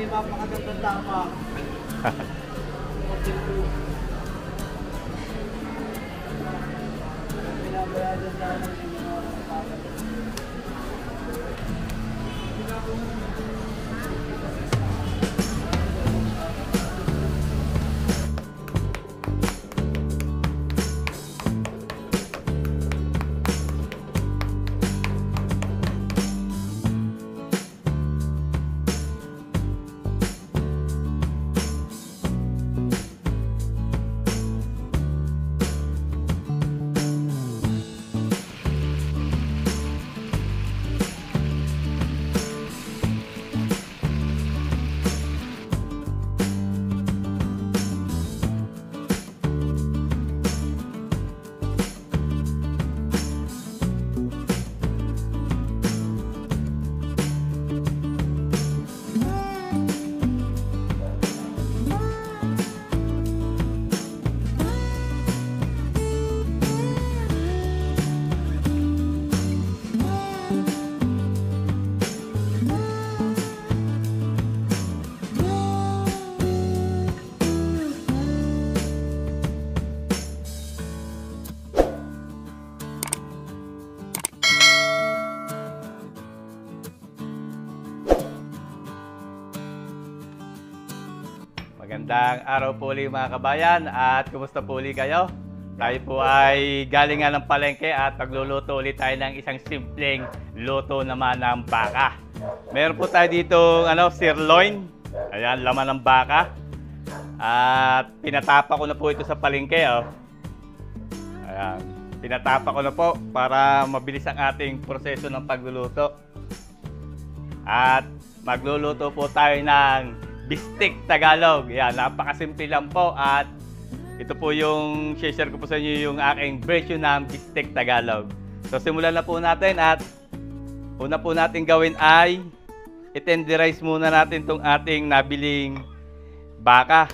mapakagandang tama. Binabayadan namin yung mga kapatid. Magandang araw po ulit mga kabayan at kumusta po ulit kayo? Tayo po ay galing nga ng palengke at magluluto ulit tayo ng isang simpleng luto naman ng baka. Meron po tayo dito sirloin, ayan, laman ng baka. At pinatapa ko na po ito sa palengke. Ayan, pinatapa ko na po para mabilis ang ating proseso ng pagluluto. At magluluto po tayo ng Bistek Tagalog. Yan, napakasimple lang po at ito po yung share ko po sa inyo yung aking version ng Bistek Tagalog. So simulan na po natin at una po natin gawin ay i-tenderize muna natin itong ating nabiling baka.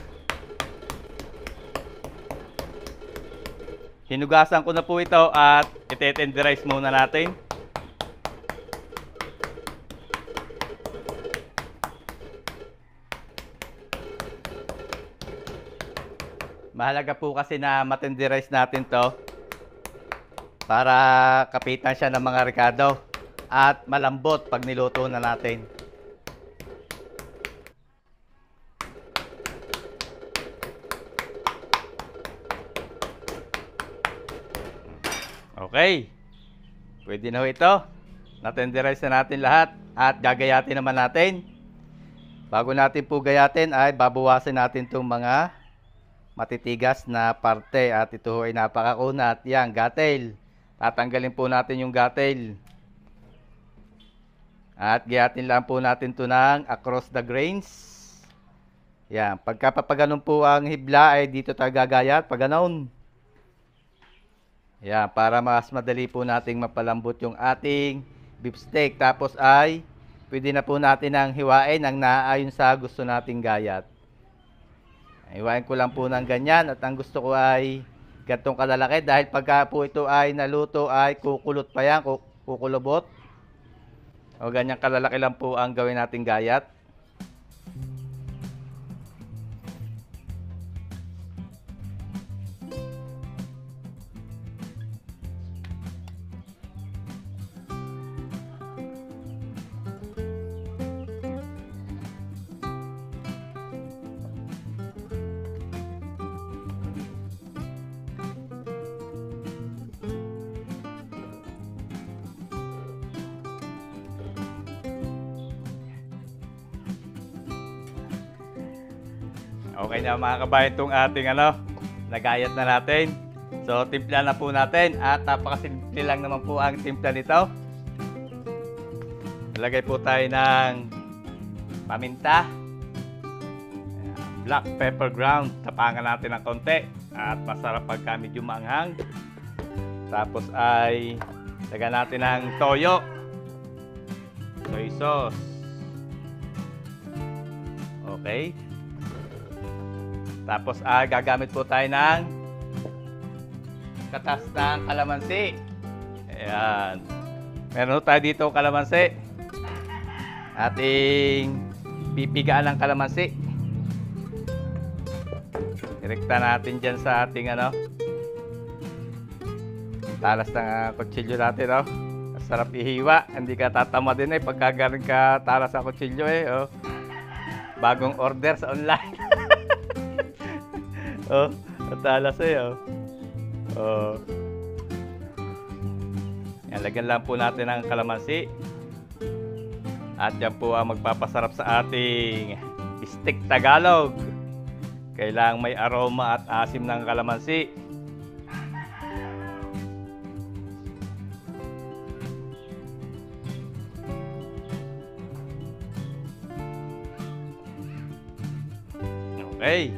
Hinugasan ko na po ito at i-tenderize muna natin. Mahalaga po kasi na matenderize natin to para kapitan siya ng mga rekado at malambot pag niluto na natin. Okay, pwede na ho ito. Natenderize na natin lahat at gagayatin naman natin. Bago natin po gayatin ay babawasan natin itong mga matitigas na parte at ito ay napakakunat. Yan, gatel. Tatanggalin po natin yung gatel. At gayatin lang po natin ito ng across the grains. Yan, pagka papaganon po ang hibla ay dito tayo gagayat, paganon. Yan, para mas madali po nating mapalambot yung ating beef steak. Tapos ay pwede na po natin ang hiwain ang naayon sa gusto nating gayat. Iwain ko lang po ng ganyan at ang gusto ko ay gantong kalalaki dahil pagka po ito ay naluto ay kukulot pa yan, kukulubot. O ganyang kalalaki lang po ang gawin nating gayat. Okay na mga kabayan itong ating nagayat na natin. So timpla na po natin at napakasimple lang naman po ang timpla nito. Lagay po tayo ng paminta, black pepper ground, tapangan natin ng konti at masarap pagka medyo maanghang. Tapos ay lagyan natin ng toyo, soy sauce. Okay. Tapos gagamit po tayo ng katas ng kalamansi. Ayan. Meron tayo dito kalamansi. Ating pipigaan ng kalamansi. Direkta natin dyan sa ating talas ng kutsilyo natin, oh. Sarap ihiwa, hindi ka tatama din pagka galing ka talas sa kutsilyo oh. Bagong order sa online. Oh, talas oh. Oh. Yan, lagyan lang po natin ng kalamansi. At yan po ang magpapasarap sa ating steak Tagalog. Kailangang may aroma at asim ng kalamansi. Okay.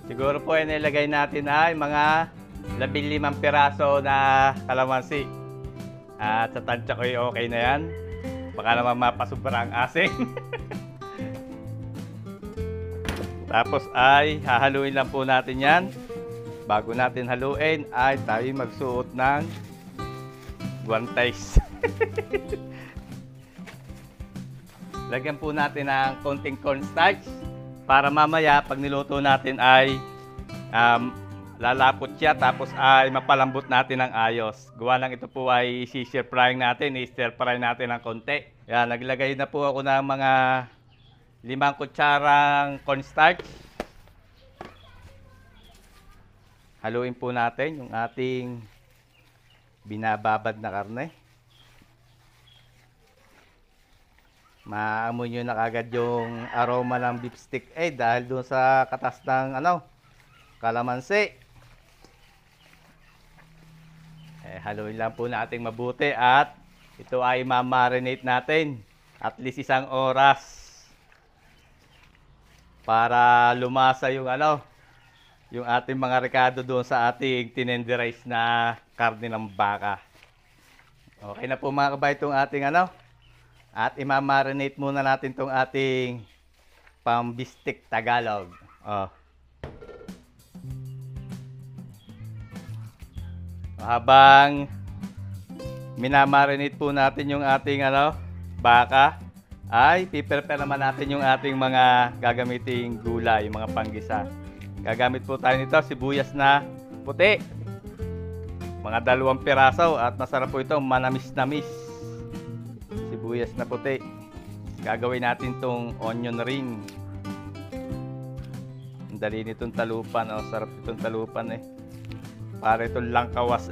Siguro po ay nilagay natin ay mga 15 piraso na kalamansi. At sa tansya ko okay na yan. Baka naman mapasubra ang asin. Tapos ay hahaluin lang po natin yan. Bago natin haluin ay tayo magsuot ng guantes. Lagyan po natin ng konting cornstarch para mamaya pag niluto natin ay lalapot siya, tapos ay mapalambot natin ng ayos. Gawa lang ito po ay stir frying natin, i-stir fry natin ng konti. Yan, naglagay na po ako ng mga 5 kutsarang cornstarch. Haluin po natin yung ating binababad na karne. Maamoy nyo na kagad yung aroma ng beef stick dahil doon sa katas ng kalamansi. Haluin lang po natin mabuti at ito ay ma-marinate natin at least 1 oras para lumasa yung yung ating mga rekado doon sa ating tinenderize na karne ng baka. Okay na po mga kabay itong ating at ima-marinate muna natin itong ating pambistik Tagalog. Oh. Habang minamarinate po natin yung ating baka, ay piprepare naman natin yung ating mga gagamiting gulay, yung mga panggisa. Gagamit po tayo nito sibuyas na puti. Mga 2 piraso at masarap po ito, manamis-namis. Sibuyas na puti. Gagawin natin tong onion ring. Ang dali nitong talupan, sarap itong talupan Para itong langkawas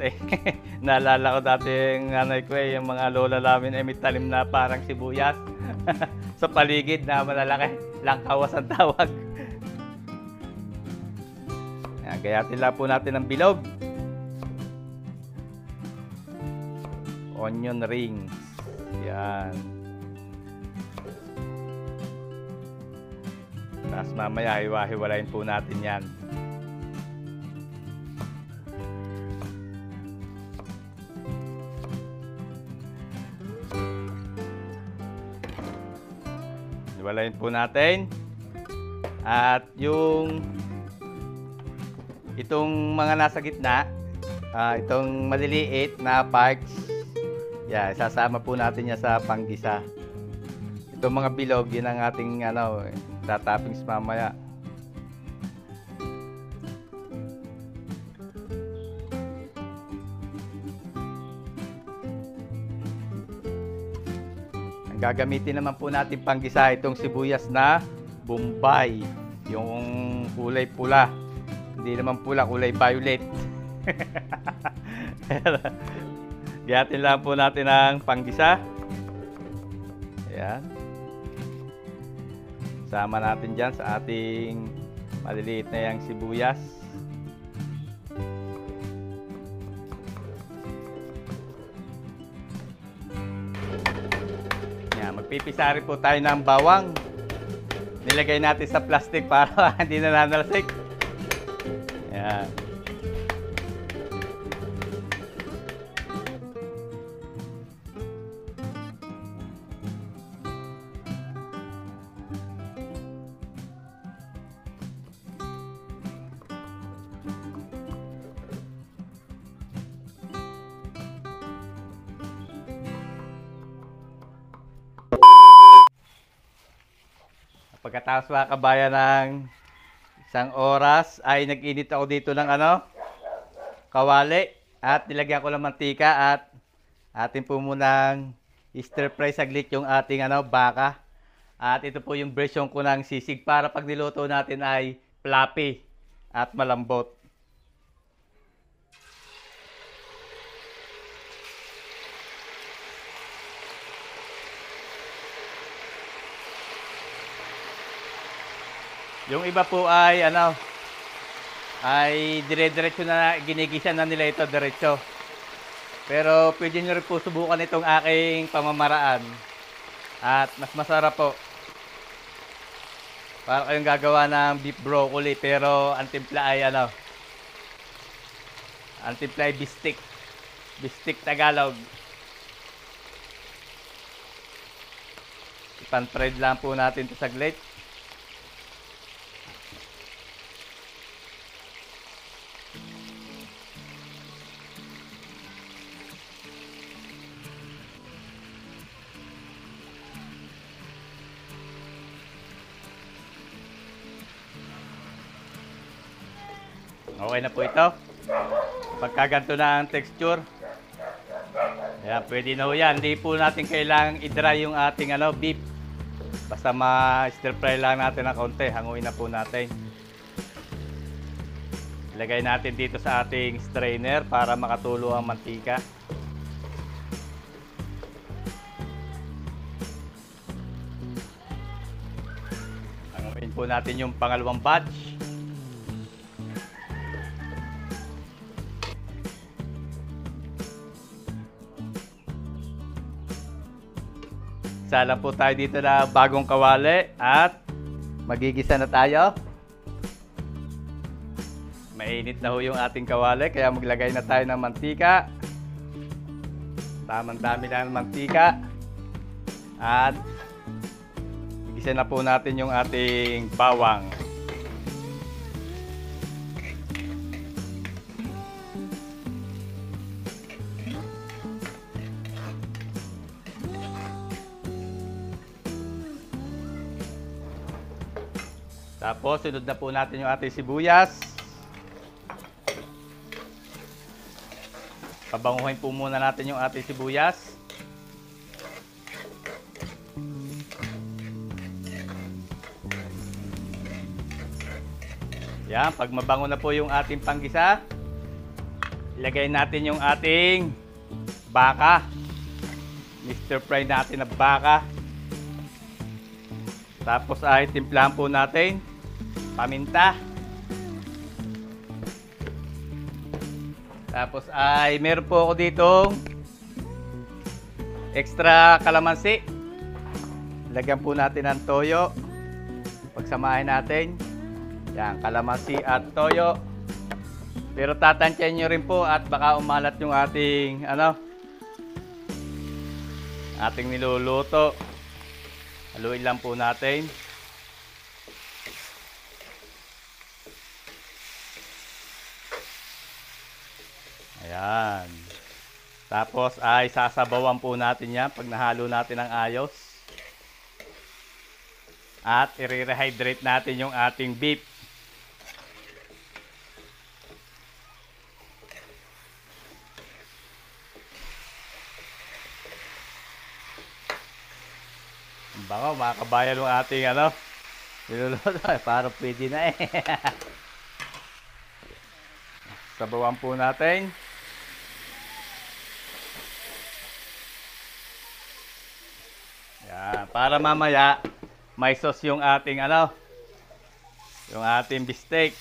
Naalala ko dati yung nanay ko yung mga lola namin may talim na parang sibuyas sa paligid na malalaki. Langkawas ang tawag. Gayatin lang po natin ng bilog. Onion rings. Yan. Tapos mamaya hiwa-hiwalayin po natin yan. Hiwalayin po natin. At itong mga nasa gitna, itong maliliit na parts, isasama po natin yan sa panggisa. Itong mga bilog, yun ang ating tatoppings mamaya. Ang gagamitin naman po natin panggisa itong sibuyas na Bombay, yung kulay pula. Hindi naman pula, kulay violet. Gayatin lang po natin ang panggisa. Ayan. Sama natin dyan sa ating maliliit na yung sibuyas. Ayan, magpipisari po tayo ng bawang. Nilagay natin sa plastic para hindi na nanalsik. Ayan. Pagkatapos mga kabayan ng isang oras ay nag-init ako dito ng kawali at nilagyan ko ng mantika at atin po munang stir fry saglit yung ating baka. At ito po yung version ko ng sisig para pag niluto natin ay fluffy at malambot. Yung iba po ay ay dire-diretso na ginigisa na nila ito diretso. Pero pwede nyo rin po subukan itong aking pamamaraan. At mas masarap po. Para kayong gagawa ng beef broccoli pero ang timpla ay ang timpla ay bistik. Bistik Tagalog. Ipan-fried lang po natin ito saglit. Okay na po ito. Pagka ganito na ang texture. Ayan, pwede na ho yan. Hindi po natin kailangang i-dry yung ating beef. Basta ma-stir fry lang natin ng konti. Hanguin na po natin. Ilagay natin dito sa ating strainer para makatulo ang mantika. Hanguin po natin yung pangalawang batch. Isa lang po tayo dito na bagong kawali at magigisa na tayo. Mainit na ho yung ating kawali kaya maglagay na tayo ng mantika. Tamang dami lang ng mantika. At gisa na po natin yung ating bawang. Tapos, sunod na po natin yung ating sibuyas. Pabanguhin po muna natin yung ating sibuyas. Yan, pag mabango na po yung ating panggisa, ilagay natin yung ating baka. Mr. Fry natin na baka. Tapos ay timplahan po natin paminta. Tapos ay meron po ako ditong extra kalamansi. Lagyan po natin ng toyo. Pagsamahin natin. Yan, kalamansi at toyo. Pero tatansyahin nyo rin po at baka umalat yung ating ating niluluto. Haluin lang po natin. Ayan. Tapos ay sasabawan po natin yan pag nahalo natin ng ayos. At i-rehydrate natin yung ating beef. Bango, mga kabayan ng ating niluluto. Parang pwede na eh. Sabawan po natin. Yan, para mamaya may sauce yung ating yung ating beefsteak.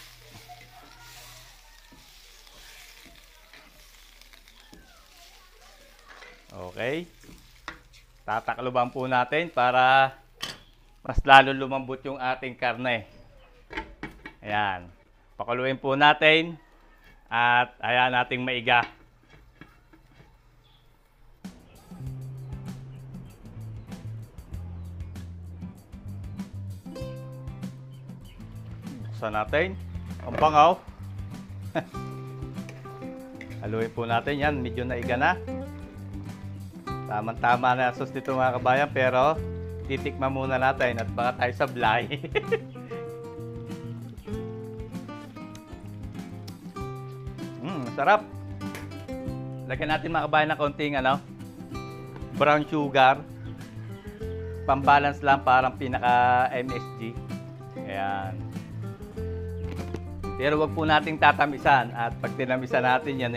Okay. Tatakloban po natin para mas lalo lumambot yung ating karne. Ayan. Pakuluin po natin at ayan nating maiga. Buksan natin. Ang bangaw. Haluin po natin yan. Medyo naiga na. Tama-tama na sauce dito mga kabayan pero titikman muna natin at baka tayo sablay. Sarap. Lagyan natin mga kabayan ng konting brown sugar. Pambalance lang, parang pinaka MSG. Ayan. Pero wag po nating tatamisan at pag tinamisan natin yan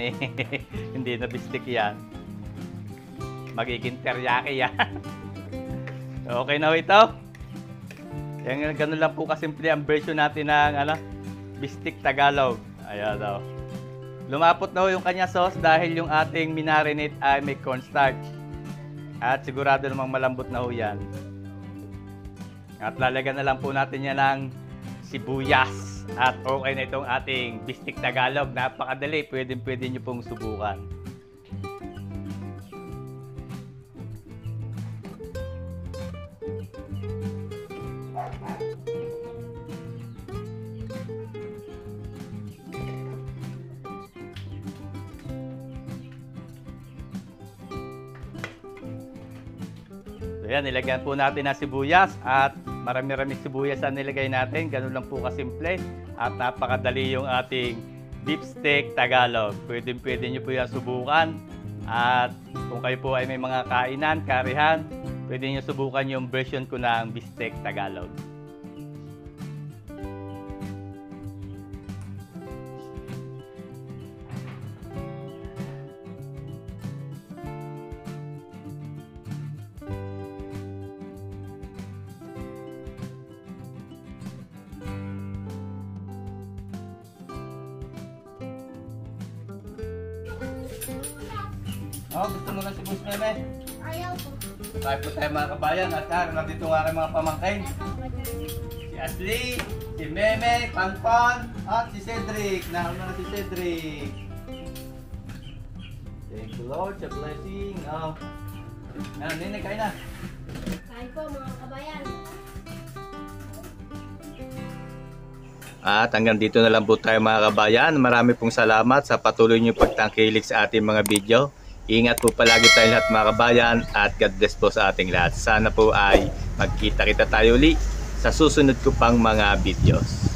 hindi na bistik yan. Magiging teriyaki yan. Okay na ho ito. Yan, ganun lang po kasimple ang version natin ng bistik Tagalog. Ayan daw. Lumapot na ho yung kanya sauce dahil yung ating minarinate ay may cornstarch. At sigurado namang malambot na ho yan. At lalagyan na lang po natin yan ng sibuyas. At okay na itong ating bistik Tagalog. Napakadali. Pwede nyo pong subukan. So yan, nilagyan po natin ng sibuyas at marami-rami sibuyas ang nilagay natin. Ganun lang po kasimple at napakadali yung ating beef steak Tagalog. Pwede nyo po yan subukan. At kung kayo po ay may mga kainan, karihan, pwede nyo subukan yung version ko ng beef steak Tagalog. Oh, gusto mo na si Boss Meme? Ayaw po. Tayo po tayo mga kabayan at nandito nga aking mga pamangkin. Si Ashley, si Meme, Panpan, at si Cedric. Nahal na si Cedric. Thank you Lord sa blessing. Oh. Nene, kain na. Kain po mga kabayan. At hanggang dito na lang po tayo mga kabayan. Marami pong salamat sa patuloy niyong pagtangkilik sa ating mga video. Ingat po palagi tayo lahat mga kabayan at God bless po sa ating lahat. Sana po ay magkita-kita tayo uli sa susunod ko pang mga videos.